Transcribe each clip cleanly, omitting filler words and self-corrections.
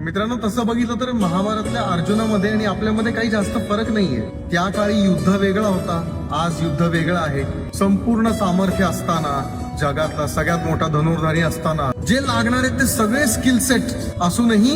मित्रांनो, तसं बघितलं तर महाभारतल्या अर्जुनामध्ये आणि आपल्यामध्ये काही जास्त फरक नाहीये. त्या काळी युद्ध वेगळा होता, आज युद्ध वेगळं आहे. संपूर्ण सामर्थ्य असताना, जगातला सगळ्यात मोठा धनुर्धारी असताना, जे लागणारे ते सगळे स्किल सेट असूनही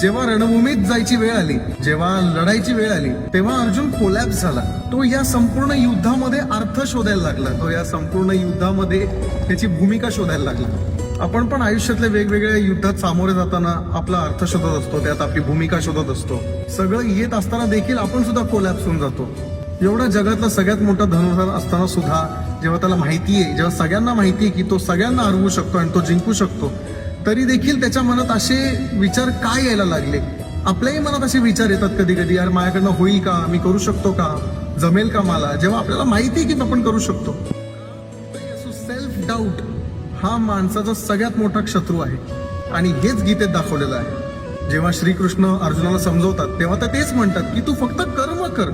जेव्हा रणभूमीत जायची वेळ आली, जेव्हा लढायची वेळ आली, तेव्हा अर्जुन कोलॅप्स झाला. तो या संपूर्ण युद्धामध्ये अर्थ शोधायला लागला. तो या संपूर्ण युद्धामध्ये त्याची भूमिका शोधायला लागला. आपण पण आयुष्यातल्या वेगवेगळ्या युद्धात सामोरे जाताना आपला अर्थ शोधत असतो, त्यात आपली भूमिका शोधत असतो. सगळं येत असताना देखील आपण सुद्धा कोलॅप्स होऊन जातो. एवढा जगातला सगळ्यात मोठा धनुर्धर असताना सुद्धा जेव्हा त्याला माहिती आहे, जेव्हा सगळ्यांना माहिती आहे की तो सगळ्यांना हरवू शकतो आणि तो जिंकू शकतो, तरी देखील त्याच्या मनात असे विचार काय यायला लागले? आपल्याही मनात असे विचार येतात कधी कधी, यार माझ्याकडनं होईल का, मी करू शकतो का, जमेल का मला, जेव्हा आपल्याला माहिती आहे की आपण करू शकतो. सेल्फ डाऊट हा माणसाचा सगळ्यात मोठा शत्रू आहे आणि हेच गीतेत दाखवलेलं आहे. जेव्हा श्रीकृष्ण अर्जुनाला समजवतात तेव्हा तर तेच म्हणतात की तू फक्त कर्म कर,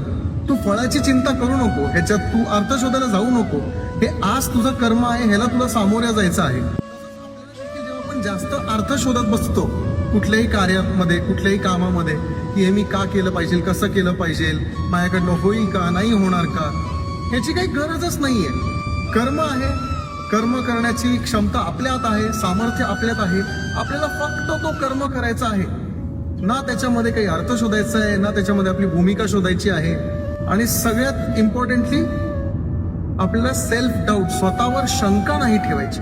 तू फळाची चिंता करू नको, ह्याच्यात तू अर्थ शोधायला जाऊ नको. हे आज तुझं कर्म आहे, ह्याला तुला सामोऱ्या जायचं आहे. जेव्हा आपण जास्त अर्थ शोधत बसतो कुठल्याही कार्यामध्ये, कुठल्याही कामामध्ये, की हे मी का केलं पाहिजे, कसं केलं पाहिजे, माझ्याकडनं होईल का, नाही होणार का, ह्याची काही गरजच नाहीये. कर्म आहे, कर्म करण्याची क्षमता आपल्यात आहे, सामर्थ्य आपल्यात आहे. आपल्याला फक्त तो कर्म करायचा आहे. ना त्याच्यामध्ये काही अर्थ शोधायचा आहे, ना त्याच्यामध्ये आपली भूमिका शोधायची आहे. आणि सगळ्यात इम्पॉर्टंटली आपल्याला सेल्फ डाऊट, स्वतःवर शंका नाही ठेवायची.